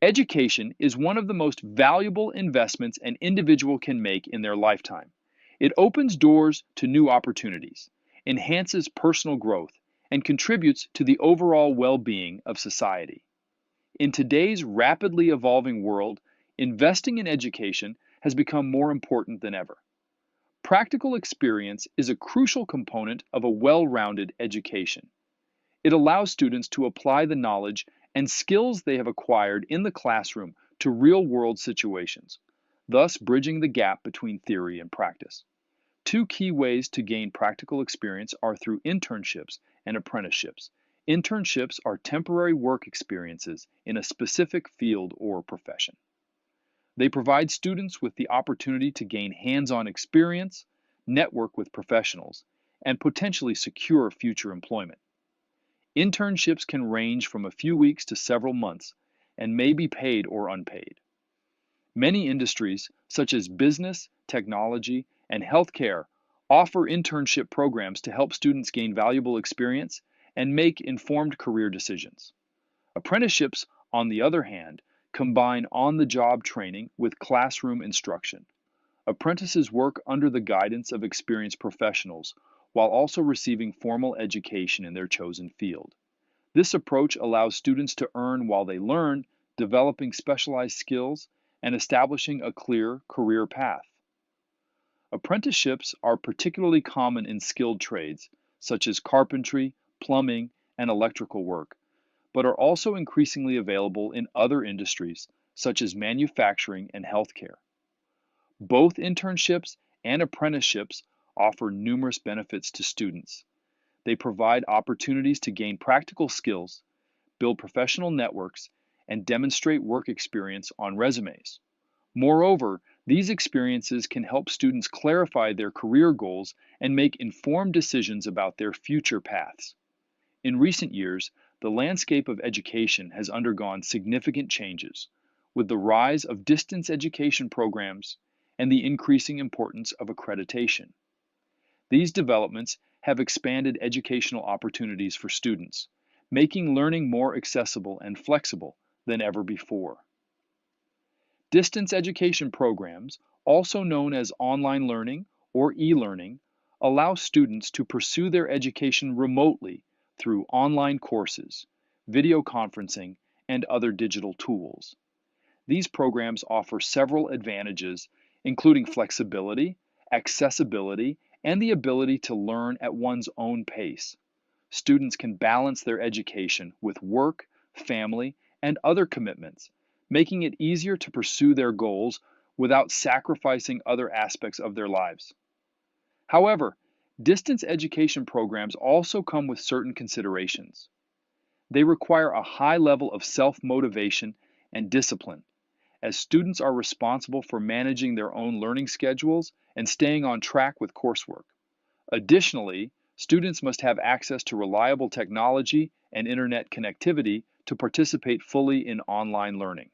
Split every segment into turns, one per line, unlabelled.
Education is one of the most valuable investments an individual can make in their lifetime. It opens doors to new opportunities, enhances personal growth, and contributes to the overall well-being of society. In today's rapidly evolving world, investing in education has become more important than ever. Practical experience is a crucial component of a well-rounded education. It allows students to apply the knowledge and skills they have acquired in the classroom to real-world situations, thus bridging the gap between theory and practice. Two key ways to gain practical experience are through internships and apprenticeships. Internships are temporary work experiences in a specific field or profession. They provide students with the opportunity to gain hands-on experience, network with professionals, and potentially secure future employment. Internships can range from a few weeks to several months and may be paid or unpaid. Many industries, such as business, technology, and healthcare, offer internship programs to help students gain valuable experience and make informed career decisions. Apprenticeships, on the other hand, combine on-the-job training with classroom instruction. Apprentices work under the guidance of experienced professionals while also receiving formal education in their chosen field. This approach allows students to earn while they learn, developing specialized skills and establishing a clear career path. Apprenticeships are particularly common in skilled trades, such as carpentry, plumbing, and electrical work, but are also increasingly available in other industries, such as manufacturing and healthcare. Both internships and apprenticeships offer numerous benefits to students. They provide opportunities to gain practical skills, build professional networks, and demonstrate work experience on resumes. Moreover, these experiences can help students clarify their career goals and make informed decisions about their future paths. In recent years, the landscape of education has undergone significant changes, with the rise of distance education programs and the increasing importance of accreditation. These developments have expanded educational opportunities for students, making learning more accessible and flexible than ever before. Distance education programs, also known as online learning or e-learning, allow students to pursue their education remotely through online courses, video conferencing, and other digital tools. These programs offer several advantages, including flexibility, accessibility, and the ability to learn at one's own pace. Students can balance their education with work, family, and other commitments, making it easier to pursue their goals without sacrificing other aspects of their lives. However, distance education programs also come with certain considerations. They require a high level of self-motivation and discipline, as students are responsible for managing their own learning schedules and staying on track with coursework. Additionally, students must have access to reliable technology and internet connectivity to participate fully in online learning.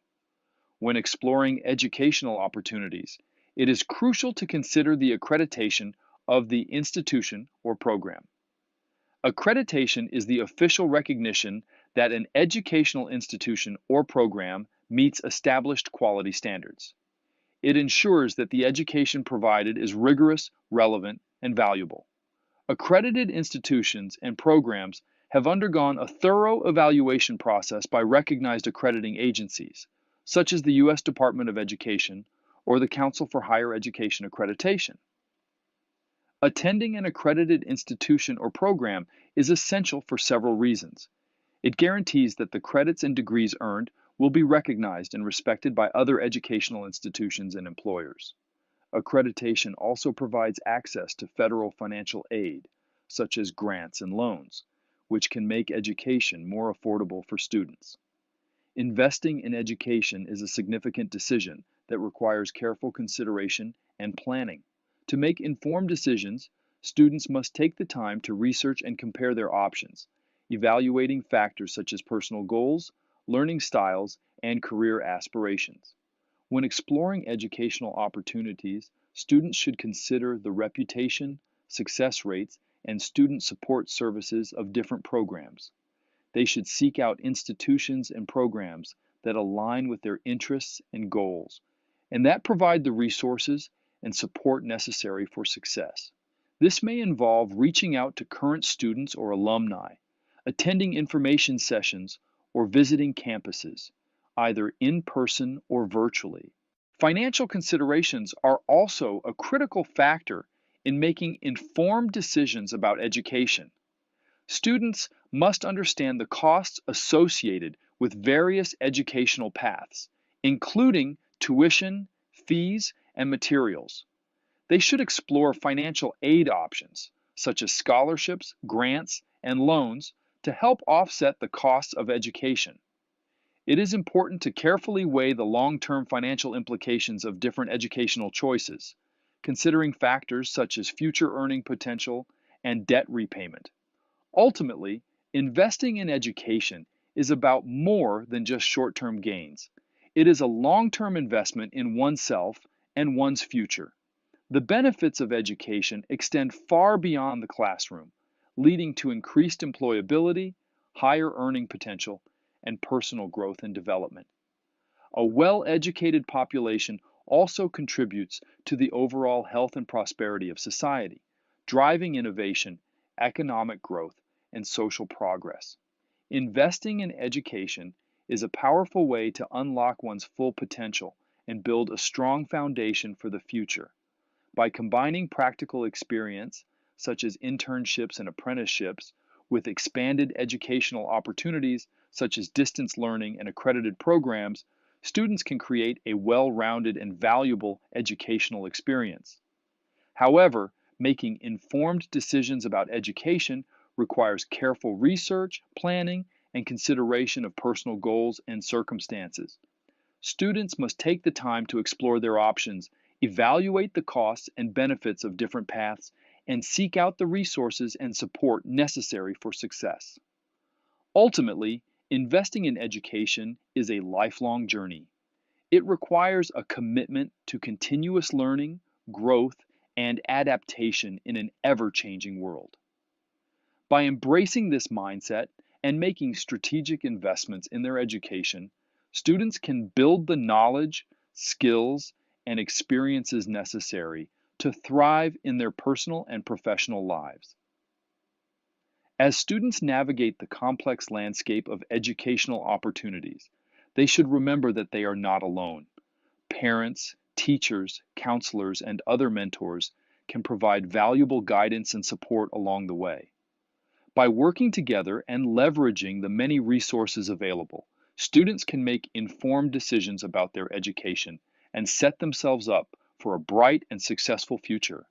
When exploring educational opportunities, it is crucial to consider the accreditation of the institution or program. Accreditation is the official recognition that an educational institution or program meets established quality standards. It ensures that the education provided is rigorous, relevant, and valuable. Accredited institutions and programs have undergone a thorough evaluation process by recognized accrediting agencies, such as the U.S. Department of Education or the Council for Higher Education Accreditation. Attending an accredited institution or program is essential for several reasons. It guarantees that the credits and degrees earned will be recognized and respected by other educational institutions and employers. Accreditation also provides access to federal financial aid, such as grants and loans, which can make education more affordable for students. Investing in education is a significant decision that requires careful consideration and planning. To make informed decisions, students must take the time to research and compare their options, evaluating factors such as personal goals, learning styles, and career aspirations. When exploring educational opportunities, students should consider the reputation, success rates, and student support services of different programs. They should seek out institutions and programs that align with their interests and goals, and that provide the resources and support necessary for success. This may involve reaching out to current students or alumni, attending information sessions, or visiting campuses, either in person or virtually. Financial considerations are also a critical factor in making informed decisions about education. Students must understand the costs associated with various educational paths, including tuition, fees, and materials. They should explore financial aid options, such as scholarships, grants, and loans, to help offset the costs of education. It is important to carefully weigh the long-term financial implications of different educational choices, considering factors such as future earning potential and debt repayment. Ultimately, investing in education is about more than just short-term gains. It is a long-term investment in oneself and one's future. The benefits of education extend far beyond the classroom, leading to increased employability, higher earning potential, and personal growth and development. A well-educated population also contributes to the overall health and prosperity of society, driving innovation, economic growth, and social progress. Investing in education is a powerful way to unlock one's full potential and build a strong foundation for the future. By combining practical experience, such as internships and apprenticeships, with expanded educational opportunities, such as distance learning and accredited programs, students can create a well-rounded and valuable educational experience. However, making informed decisions about education requires careful research, planning, and consideration of personal goals and circumstances. Students must take the time to explore their options, evaluate the costs and benefits of different paths, and seek out the resources and support necessary for success. Ultimately, investing in education is a lifelong journey. It requires a commitment to continuous learning, growth, and adaptation in an ever-changing world. By embracing this mindset and making strategic investments in their education, students can build the knowledge, skills, and experiences necessary to thrive in their personal and professional lives. As students navigate the complex landscape of educational opportunities, they should remember that they are not alone. Parents, teachers, counselors, and other mentors can provide valuable guidance and support along the way. By working together and leveraging the many resources available, students can make informed decisions about their education and set themselves up for a bright and successful future.